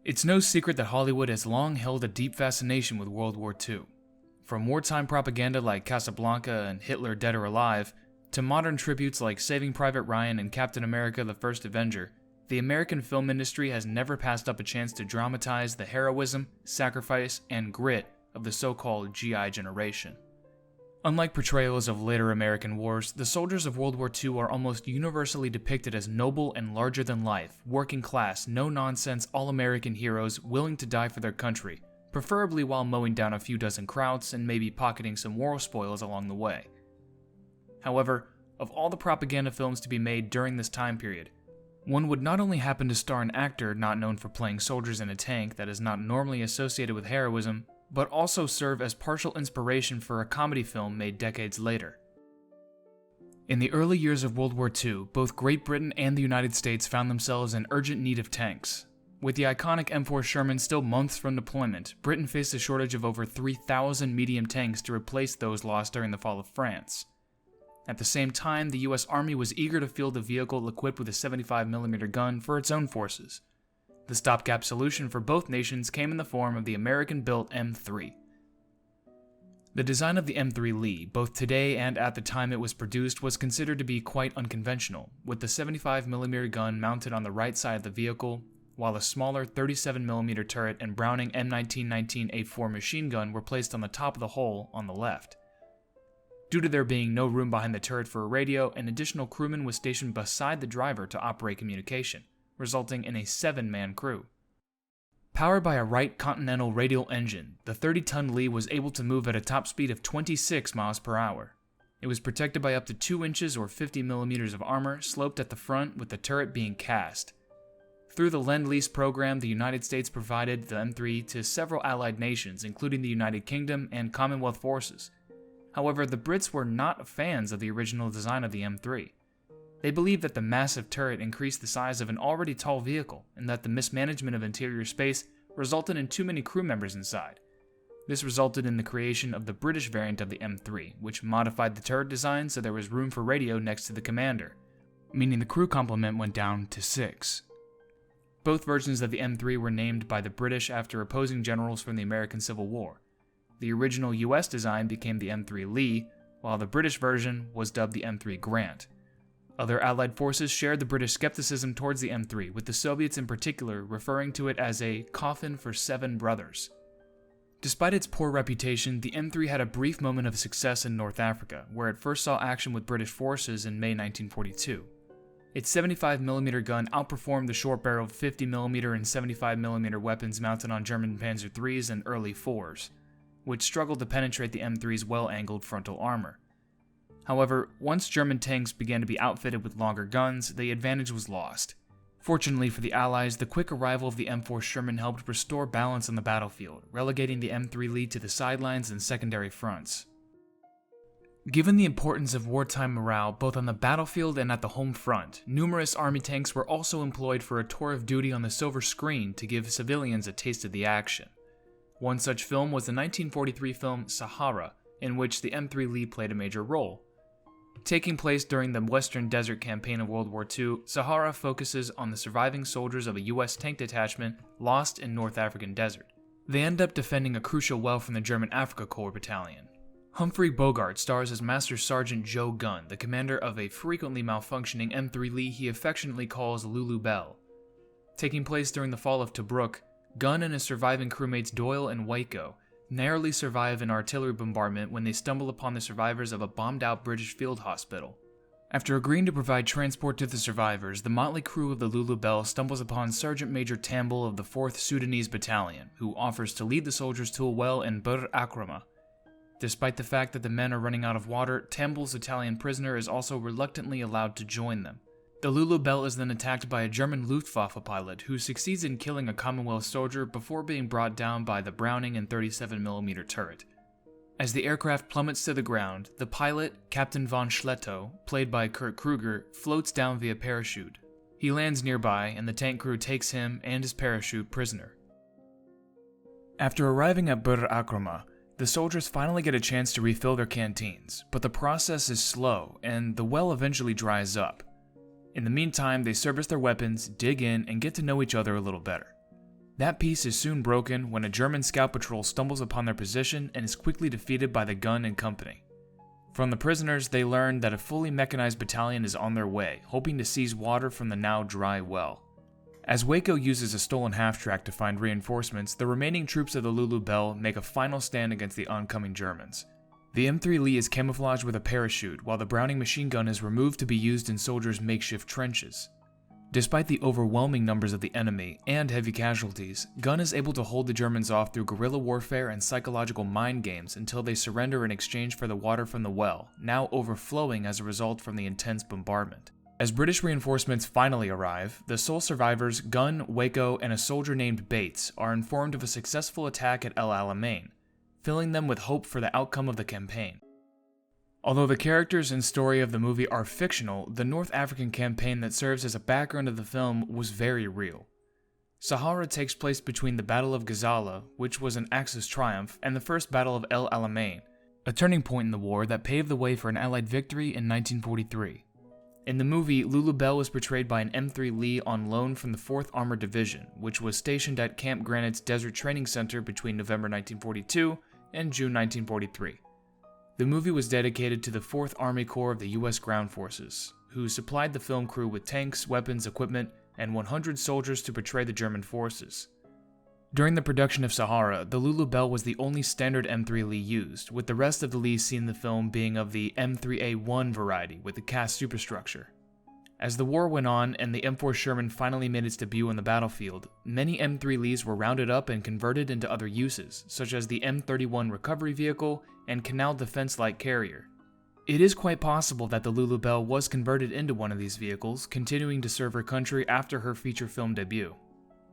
It's no secret that Hollywood has long held a deep fascination with World War II. From wartime propaganda like Casablanca and Hitler Dead or Alive, to modern tributes like Saving Private Ryan and Captain America the First Avenger, the American film industry has never passed up a chance to dramatize the heroism, sacrifice, and grit of the so-called GI generation. Unlike portrayals of later American wars, the soldiers of World War II are almost universally depicted as noble and larger-than-life, working-class, no-nonsense, all-American heroes willing to die for their country, preferably while mowing down a few dozen krauts and maybe pocketing some war spoils along the way. However, of all the propaganda films to be made during this time period, one would not only happen to star an actor not known for playing soldiers in a tank that is not normally associated with heroism, but also serve as partial inspiration for a comedy film made decades later. In the early years of World War II, both Great Britain and the United States found themselves in urgent need of tanks. With the iconic M4 Sherman still months from deployment, Britain faced a shortage of over 3,000 medium tanks to replace those lost during the fall of France. At the same time, the US Army was eager to field a vehicle equipped with a 75mm gun for its own forces. The stopgap solution for both nations came in the form of the American-built M3. The design of the M3 Lee, both today and at the time it was produced, was considered to be quite unconventional, with the 75mm gun mounted on the right side of the vehicle, while a smaller 37mm turret and Browning M1919A4 machine gun were placed on the top of the hull on the left. Due to there being no room behind the turret for a radio, an additional crewman was stationed beside the driver to operate communication, resulting in a 7-man crew. Powered by a Wright Continental radial engine, the 30-ton Lee was able to move at a top speed of 26 miles per hour. It was protected by up to 2 inches or 50mm of armor sloped at the front, with the turret being cast. Through the Lend-Lease program, the United States provided the M3 to several allied nations, including the United Kingdom and Commonwealth forces. However, the Brits were not fans of the original design of the M3. They believed that the massive turret increased the size of an already tall vehicle, and that the mismanagement of interior space resulted in too many crew members inside. This resulted in the creation of the British variant of the M3, which modified the turret design so there was room for radio next to the commander, meaning the crew complement went down to 6. Both versions of the M3 were named by the British after opposing generals from the American Civil War. The original US design became the M3 Lee, while the British version was dubbed the M3 Grant. Other Allied forces shared the British skepticism towards the M3, with the Soviets in particular referring to it as a coffin for 7 brothers. Despite its poor reputation, the M3 had a brief moment of success in North Africa, where it first saw action with British forces in May 1942. Its 75mm gun outperformed the short-barreled 50mm and 75mm weapons mounted on German Panzer IIIs and early 4s, which struggled to penetrate the M3's well-angled frontal armor. However, once German tanks began to be outfitted with longer guns, the advantage was lost. Fortunately for the Allies, the quick arrival of the M4 Sherman helped restore balance on the battlefield, relegating the M3 Lee to the sidelines and secondary fronts. Given the importance of wartime morale both on the battlefield and at the home front, numerous Army tanks were also employed for a tour of duty on the silver screen to give civilians a taste of the action. One such film was the 1943 film Sahara, in which the M3 Lee played a major role. Taking place during the Western Desert Campaign of World War II, Sahara focuses on the surviving soldiers of a US tank detachment lost in North African desert. They end up defending a crucial well from the German Afrika Korps battalion. Humphrey Bogart stars as Master Sergeant Joe Gunn, the commander of a frequently malfunctioning M3 Lee he affectionately calls Lulubelle. Taking place during the fall of Tobruk, Gunn and his surviving crewmates Doyle and Waco narrowly survive an artillery bombardment when they stumble upon the survivors of a bombed-out British field hospital. After agreeing to provide transport to the survivors, the motley crew of the Lulubelle stumbles upon Sergeant Major Tamble of the 4th Sudanese Battalion, who offers to lead the soldiers to a well in Bir Akrama. Despite the fact that the men are running out of water, Tamble's Italian prisoner is also reluctantly allowed to join them. The Lulubelle is then attacked by a German Luftwaffe pilot who succeeds in killing a Commonwealth soldier before being brought down by the Browning and 37mm turret. As the aircraft plummets to the ground, the pilot, Captain von Schlettow, played by Kurt Kruger, floats down via parachute. He lands nearby, and the tank crew takes him and his parachute prisoner. After arriving at Bir Akrama, the soldiers finally get a chance to refill their canteens, but the process is slow, and the well eventually dries up. In the meantime, they service their weapons, dig in, and get to know each other a little better. That peace is soon broken when a German scout patrol stumbles upon their position and is quickly defeated by the gun and company. From the prisoners, they learn that a fully mechanized battalion is on their way, hoping to seize water from the now dry well. As Waco uses a stolen half-track to find reinforcements, the remaining troops of the Lulubelle make a final stand against the oncoming Germans. The M3 Lee is camouflaged with a parachute, while the Browning machine gun is removed to be used in soldiers' makeshift trenches. Despite the overwhelming numbers of the enemy and heavy casualties, Gunn is able to hold the Germans off through guerrilla warfare and psychological mind games until they surrender in exchange for the water from the well, now overflowing as a result from the intense bombardment. As British reinforcements finally arrive, the sole survivors, Gunn, Waco, and a soldier named Bates, are informed of a successful attack at El Alamein, filling them with hope for the outcome of the campaign. Although the characters and story of the movie are fictional, the North African campaign that serves as a background of the film was very real. Sahara takes place between the Battle of Gazala, which was an Axis triumph, and the First Battle of El Alamein, a turning point in the war that paved the way for an Allied victory in 1943. In the movie, Lulubelle was portrayed by an M3 Lee on loan from the 4th Armored Division, which was stationed at Camp Granite's Desert Training Center between November 1942 and June 1943. The movie was dedicated to the 4th Army Corps of the U.S. Ground Forces, who supplied the film crew with tanks, weapons, equipment, and 100 soldiers to portray the German forces. During the production of Sahara, the Lulubelle was the only standard M3 Lee used, with the rest of the Lees seen in the film being of the M3A1 variety with the cast superstructure. As the war went on and the M4 Sherman finally made its debut on the battlefield, many M3 Lees were rounded up and converted into other uses, such as the M31 recovery vehicle and canal defense light carrier. It is quite possible that the Lulubelle was converted into one of these vehicles, continuing to serve her country after her feature film debut.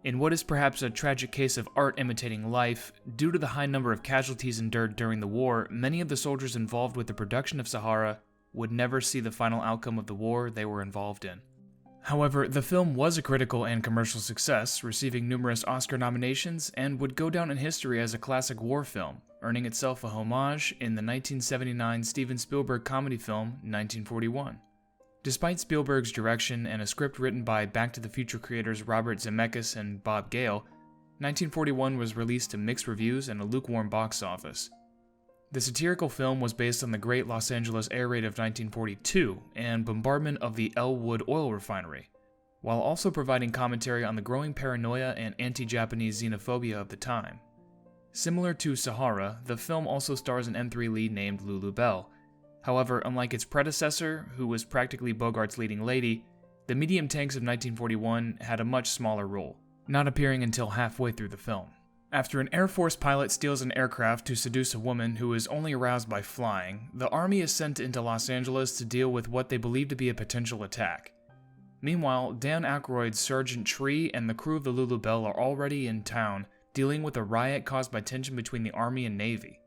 In what is perhaps a tragic case of art imitating life, due to the high number of casualties endured during the war, many of the soldiers involved with the production of Sahara would never see the final outcome of the war they were involved in. However, the film was a critical and commercial success, receiving numerous Oscar nominations, and would go down in history as a classic war film, earning itself a homage in the 1979 Steven Spielberg comedy film 1941. Despite Spielberg's direction and a script written by Back to the Future creators Robert Zemeckis and Bob Gale, 1941 was released to mixed reviews and a lukewarm box office. The satirical film was based on the Great Los Angeles Air Raid of 1942 and bombardment of the Elwood oil refinery, while also providing commentary on the growing paranoia and anti-Japanese xenophobia of the time. Similar to Sahara, the film also stars an M3 Lee named Lulubelle. However, unlike its predecessor, who was practically Bogart's leading lady, the medium tanks of 1941 had a much smaller role, not appearing until halfway through the film. After an Air Force pilot steals an aircraft to seduce a woman who is only aroused by flying, the Army is sent into Los Angeles to deal with what they believe to be a potential attack. Meanwhile, Dan Aykroyd's Sergeant Tree and the crew of the Lulubelle are already in town, dealing with a riot caused by tension between the Army and Navy.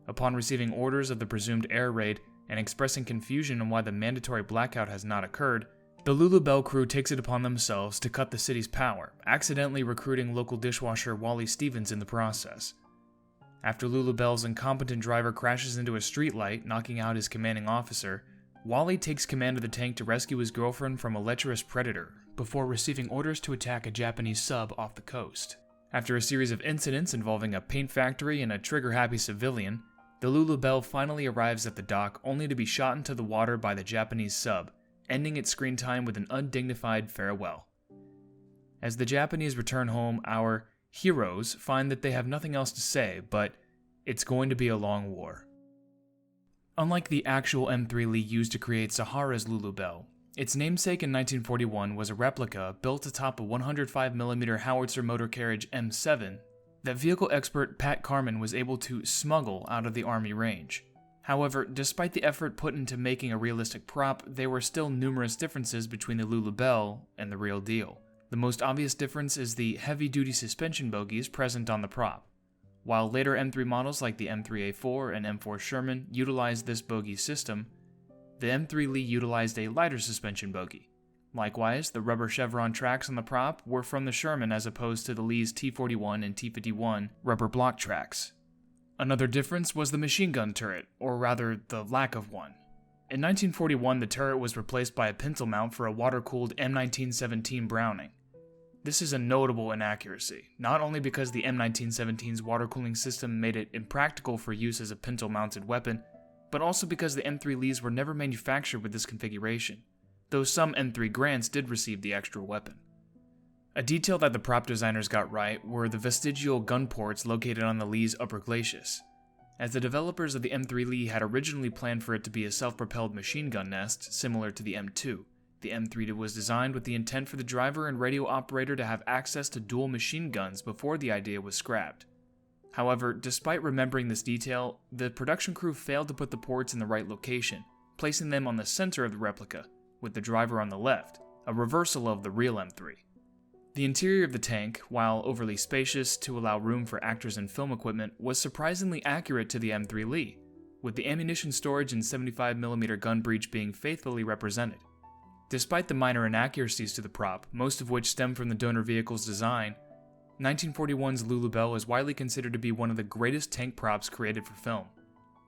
Upon receiving orders of the presumed air raid and expressing confusion on why the mandatory blackout has not occurred, the Lulubelle crew takes it upon themselves to cut the city's power, accidentally recruiting local dishwasher Wally Stevens in the process. After Lulubelle's incompetent driver crashes into a streetlight, knocking out his commanding officer, Wally takes command of the tank to rescue his girlfriend from a lecherous predator, before receiving orders to attack a Japanese sub off the coast. After a series of incidents involving a paint factory and a trigger-happy civilian, the Lulubelle finally arrives at the dock only to be shot into the water by the Japanese sub, ending its screen time with an undignified farewell. As the Japanese return home, our heroes find that they have nothing else to say, but it's going to be a long war. Unlike the actual M3 Lee used to create Sahara's Lulubelle, its namesake in 1941 was a replica built atop a 105mm howitzer motor carriage M7 that vehicle expert Pat Carman was able to smuggle out of the Army range. However, despite the effort put into making a realistic prop, there were still numerous differences between the Lulubelle and the real deal. The most obvious difference is the heavy-duty suspension bogies present on the prop. While later M3 models like the M3A4 and M4 Sherman utilized this bogie system, the M3 Lee utilized a lighter suspension bogie. Likewise, the rubber chevron tracks on the prop were from the Sherman as opposed to the Lee's T41 and T51 rubber block tracks. Another difference was the machine gun turret, or rather, the lack of one. In 1941, the turret was replaced by a pencil mount for a water-cooled M1917 Browning. This is a notable inaccuracy, not only because the M1917's water cooling system made it impractical for use as a pintle-mounted weapon, but also because the M3 Lees were never manufactured with this configuration, though some M3 Grants did receive the extra weapon. A detail that the prop designers got right were the vestigial gun ports located on the Lee's upper glacis. As the developers of the M3 Lee had originally planned for it to be a self-propelled machine gun nest, similar to the M2, the M3 was designed with the intent for the driver and radio operator to have access to dual machine guns before the idea was scrapped. However, despite remembering this detail, the production crew failed to put the ports in the right location, placing them on the center of the replica, with the driver on the left, a reversal of the real M3. The interior of the tank, while overly spacious to allow room for actors and film equipment, was surprisingly accurate to the M3 Lee, with the ammunition storage and 75mm gun breech being faithfully represented. Despite the minor inaccuracies to the prop, most of which stem from the donor vehicle's design, 1941's Lulubelle is widely considered to be one of the greatest tank props created for film.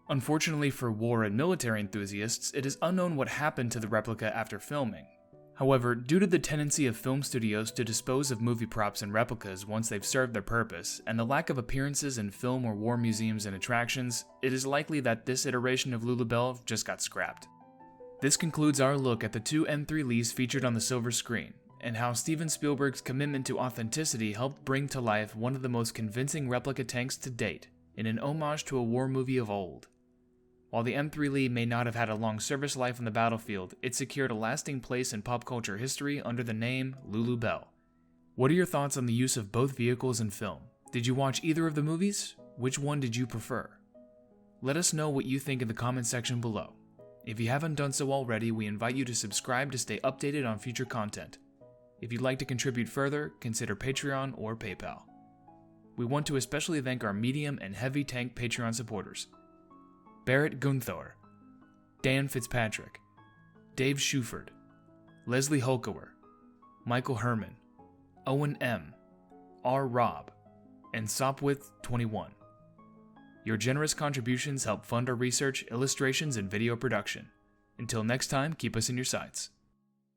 Unfortunately for war and military enthusiasts, it is unknown what happened to the replica after filming. However, due to the tendency of film studios to dispose of movie props and replicas once they've served their purpose, and the lack of appearances in film or war museums and attractions, it is likely that this iteration of Lulubelle just got scrapped. This concludes our look at the two M3 Lees featured on the silver screen, and how Steven Spielberg's commitment to authenticity helped bring to life one of the most convincing replica tanks to date, in an homage to a war movie of old. While the M3 Lee may not have had a long service life on the battlefield, it secured a lasting place in pop culture history under the name Lulubelle. What are your thoughts on the use of both vehicles in film? Did you watch either of the movies? Which one did you prefer? Let us know what you think in the comment section below. If you haven't done so already, we invite you to subscribe to stay updated on future content. If you'd like to contribute further, consider Patreon or PayPal. We want to especially thank our medium and heavy tank Patreon supporters: Barrett Gunthor, Dan Fitzpatrick, Dave Shuford, Leslie Holkower, Michael Herman, Owen M., R. Robb, and Sopwith21. Your generous contributions help fund our research, illustrations, and video production. Until next time, keep us in your sights.